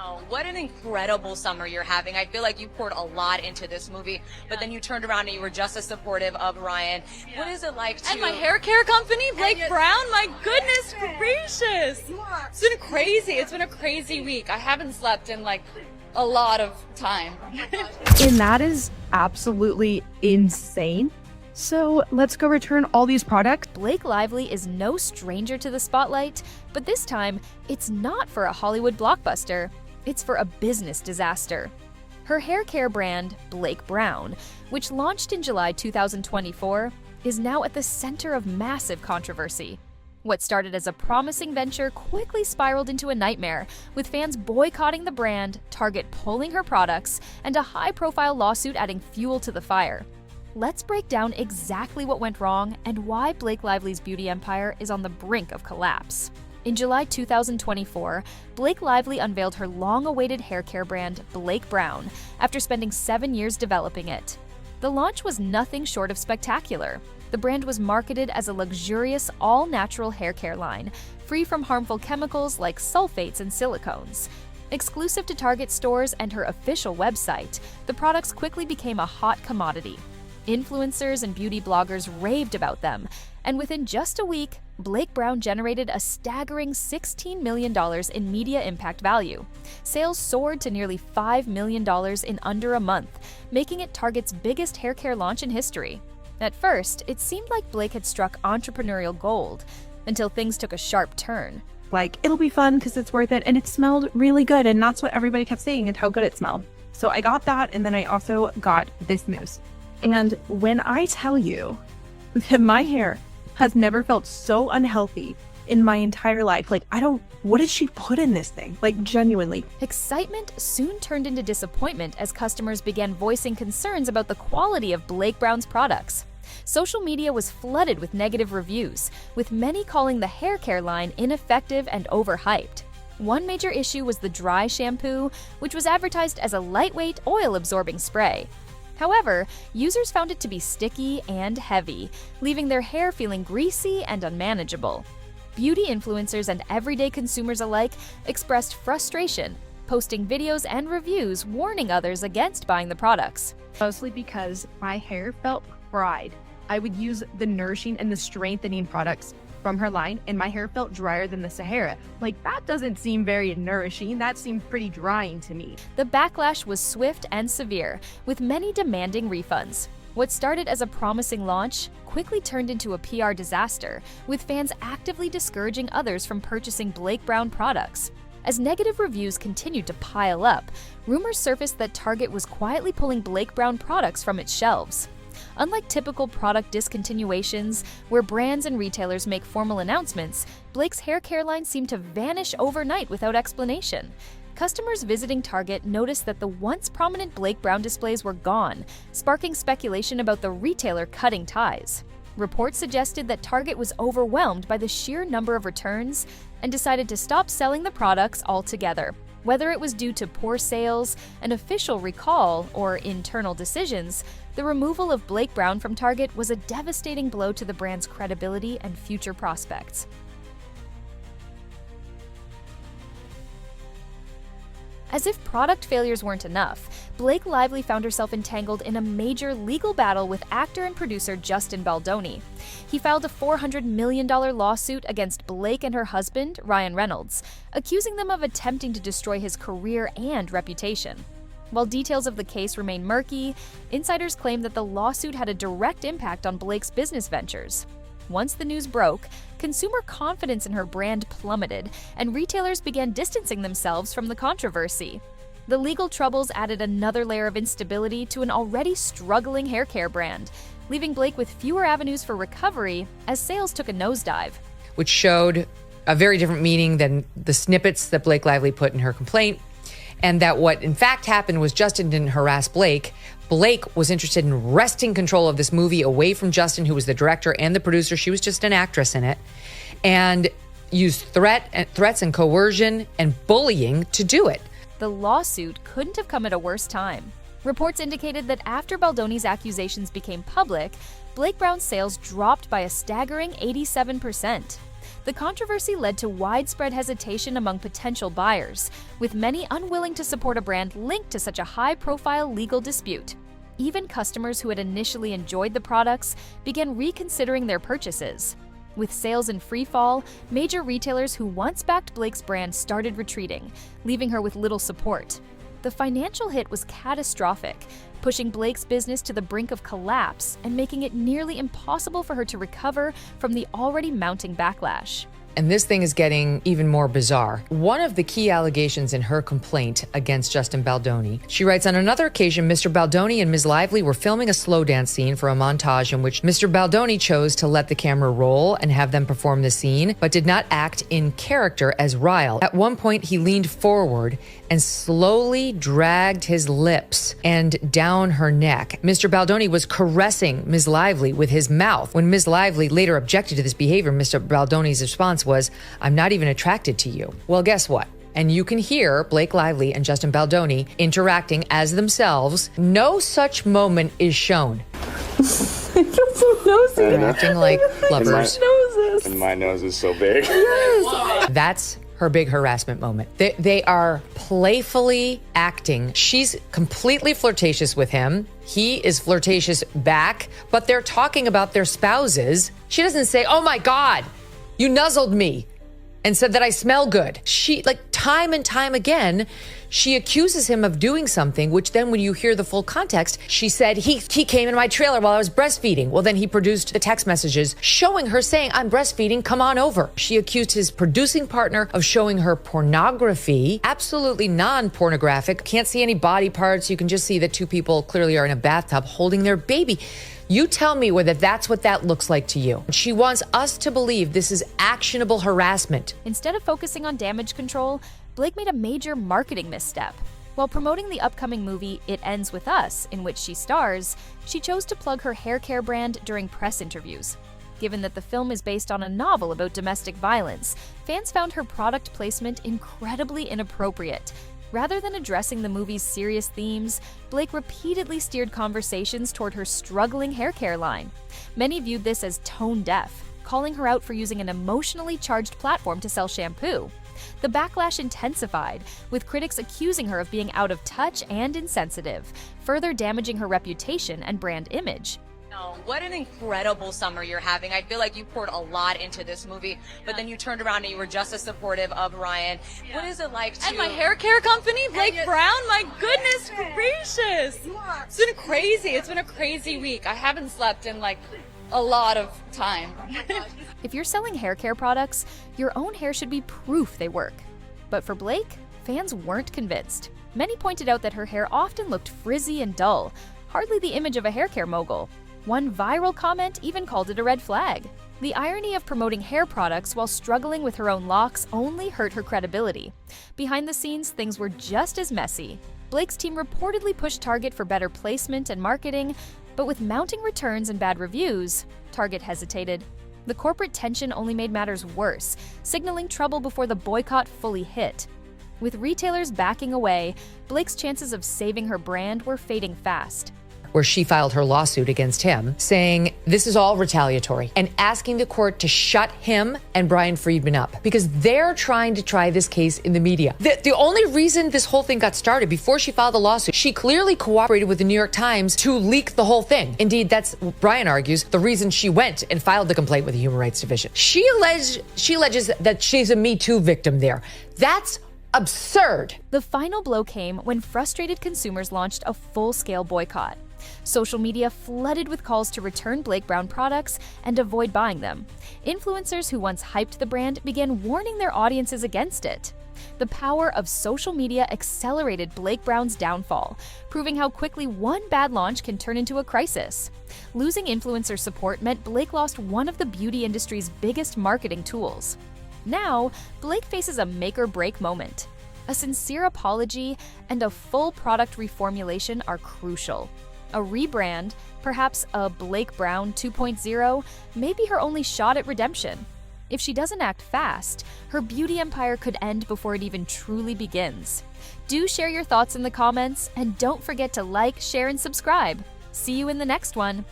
Wow, what an incredible summer you're having. I feel like you poured a lot into this movie, but then you turned around and you were just as supportive of Ryan. What is it like to... And my hair care company, Blake Brown, my goodness gracious. It's been crazy. It's been a crazy week. I haven't slept in like a lot of time. And that is absolutely insane. So let's go return all these products. Blake Lively is no stranger to the spotlight, but this time, it's not for a Hollywood blockbuster, it's for a business disaster. Her hair care brand, Blake Brown, which launched in July 2024, is now at the center of massive controversy. What started as a promising venture quickly spiraled into a nightmare, with fans boycotting the brand, Target pulling her products, and a high-profile lawsuit adding fuel to the fire. Let's break down exactly what went wrong and why Blake Lively's beauty empire is on the brink of collapse. In July 2024, Blake Lively unveiled her long-awaited hair care brand, Blake Brown, after spending 7 years developing it. The launch was nothing short of spectacular. The brand was marketed as a luxurious, all-natural hair care line, free from harmful chemicals like sulfates and silicones. Exclusive to Target stores and her official website, the products quickly became a hot commodity. Influencers and beauty bloggers raved about them, and within just a week, Blake Brown generated a staggering $16 million in media impact value. Sales soared to nearly $5 million in under a month, making it Target's biggest hair care launch in history. At first, it seemed like Blake had struck entrepreneurial gold, until things took a sharp turn. Like, it'll be fun because it's worth it, and it smelled really good, and that's what everybody kept saying and how good it smelled. So I got that, and then I also got this mousse. And when I tell you that my hair has never felt so unhealthy in my entire life, like, what did she put in this thing? Like, genuinely. Excitement soon turned into disappointment as customers began voicing concerns about the quality of Blake Brown's products. Social media was flooded with negative reviews, with many calling the hair care line ineffective and overhyped. One major issue was the dry shampoo, which was advertised as a lightweight, oil-absorbing spray. However, users found it to be sticky and heavy, leaving their hair feeling greasy and unmanageable. Beauty influencers and everyday consumers alike expressed frustration, posting videos and reviews warning others against buying the products. Mostly because my hair felt fried. I would use the nourishing and the strengthening products from her line, and my hair felt drier than the Sahara. Like, that doesn't seem very nourishing. That seemed pretty drying to me. The backlash was swift and severe, with many demanding refunds. What started as a promising launch quickly turned into a PR disaster, with fans actively discouraging others from purchasing Blake Brown products. As negative reviews continued to pile up, rumors surfaced that Target was quietly pulling Blake Brown products from its shelves. Unlike typical product discontinuations, where brands and retailers make formal announcements, Blake's hair care line seemed to vanish overnight without explanation. Customers visiting Target noticed that the once prominent Blake Brown displays were gone, sparking speculation about the retailer cutting ties. Reports suggested that Target was overwhelmed by the sheer number of returns and decided to stop selling the products altogether. Whether it was due to poor sales, an official recall, or internal decisions, the removal of Blake Brown from Target was a devastating blow to the brand's credibility and future prospects. As if product failures weren't enough, Blake Lively found herself entangled in a major legal battle with actor and producer Justin Baldoni. He filed a $400 million lawsuit against Blake and her husband, Ryan Reynolds, accusing them of attempting to destroy his career and reputation. While details of the case remain murky, insiders claim that the lawsuit had a direct impact on Blake's business ventures. Once the news broke, consumer confidence in her brand plummeted, and retailers began distancing themselves from the controversy. The legal troubles added another layer of instability to an already struggling hair care brand, leaving Blake with fewer avenues for recovery as sales took a nosedive. Which showed a very different meaning than the snippets that Blake Lively put in her complaint, and that what in fact happened was Justin didn't harass Blake. Blake was interested in wresting control of this movie away from Justin, who was the director and the producer. She was just an actress in it, and used threats and coercion and bullying to do it. The lawsuit couldn't have come at a worse time. Reports indicated that after Baldoni's accusations became public, Blake Brown's sales dropped by a staggering 87%. The controversy led to widespread hesitation among potential buyers, with many unwilling to support a brand linked to such a high-profile legal dispute. Even customers who had initially enjoyed the products began reconsidering their purchases. With sales in free fall, major retailers who once backed Blake's brand started retreating, leaving her with little support. The financial hit was catastrophic, pushing Blake's business to the brink of collapse and making it nearly impossible for her to recover from the already mounting backlash. And this thing is getting even more bizarre. One of the key allegations in her complaint against Justin Baldoni, she writes, on another occasion, Mr. Baldoni and Ms. Lively were filming a slow dance scene for a montage in which Mr. Baldoni chose to let the camera roll and have them perform the scene, but did not act in character as Ryle. At one point, he leaned forward and slowly dragged his lips and down her neck. Mr. Baldoni was caressing Ms. Lively with his mouth. When Ms. Lively later objected to this behavior, Mr. Baldoni's response was, "I'm not even attracted to you." Well, guess what? And you can hear Blake Lively and Justin Baldoni interacting as themselves. No such moment is shown. They're acting like lovers. And my nose is so big. That's her big harassment moment. They are playfully acting. She's completely flirtatious with him. He is flirtatious back, but they're talking about their spouses. She doesn't say, "Oh my God, you nuzzled me and said that I smell good." She, like, time and time again, she accuses him of doing something, which then when you hear the full context, she said, he came in my trailer while I was breastfeeding. Well, then he produced the text messages showing her saying, "I'm breastfeeding, come on over." She accused his producing partner of showing her pornography, absolutely non-pornographic. Can't see any body parts. You can just see that two people clearly are in a bathtub holding their baby. You tell me whether that's what that looks like to you. She wants us to believe this is actionable harassment. Instead of focusing on damage control, Blake made a major marketing misstep. While promoting the upcoming movie It Ends With Us, in which she stars, she chose to plug her hair care brand during press interviews. Given that the film is based on a novel about domestic violence, fans found her product placement incredibly inappropriate. Rather than addressing the movie's serious themes, Blake repeatedly steered conversations toward her struggling hair care line. Many viewed this as tone-deaf, calling her out for using an emotionally charged platform to sell shampoo. The backlash intensified, with critics accusing her of being out of touch and insensitive, further damaging her reputation and brand image. Oh, what an incredible summer you're having. I feel like you poured a lot into this movie, but then you turned around and you were just as supportive of Ryan. What is it like to... And my hair care company, Blake Brown, my goodness gracious. It's been crazy. It's been a crazy week. I haven't slept in like a lot of time. If you're selling hair care products, your own hair should be proof they work. But for Blake, fans weren't convinced. Many pointed out that her hair often looked frizzy and dull, hardly the image of a hair care mogul. One viral comment even called it a red flag. The irony of promoting hair products while struggling with her own locks only hurt her credibility. Behind the scenes, things were just as messy. Blake's team reportedly pushed Target for better placement and marketing, but with mounting returns and bad reviews, Target hesitated. The corporate tension only made matters worse, signaling trouble before the boycott fully hit. With retailers backing away, Blake's chances of saving her brand were fading fast. Where she filed her lawsuit against him, saying this is all retaliatory and asking the court to shut him and Brian Friedman up because they're trying to try this case in the media. The only reason this whole thing got started before she filed the lawsuit, she clearly cooperated with the New York Times to leak the whole thing. Indeed, that's, Brian argues, the reason she went and filed the complaint with the Human Rights Division. She alleges that she's a Me Too victim there. That's absurd. The final blow came when frustrated consumers launched a full-scale boycott. Social media flooded with calls to return Blake Brown products and avoid buying them. Influencers who once hyped the brand began warning their audiences against it. The power of social media accelerated Blake Brown's downfall, proving how quickly one bad launch can turn into a crisis. Losing influencer support meant Blake lost one of the beauty industry's biggest marketing tools. Now, Blake faces a make-or-break moment. A sincere apology and a full product reformulation are crucial. A rebrand, perhaps a Blake Brown 2.0, may be her only shot at redemption. If she doesn't act fast, her beauty empire could end before it even truly begins. Do share your thoughts in the comments, and don't forget to like, share, and subscribe. See you in the next one.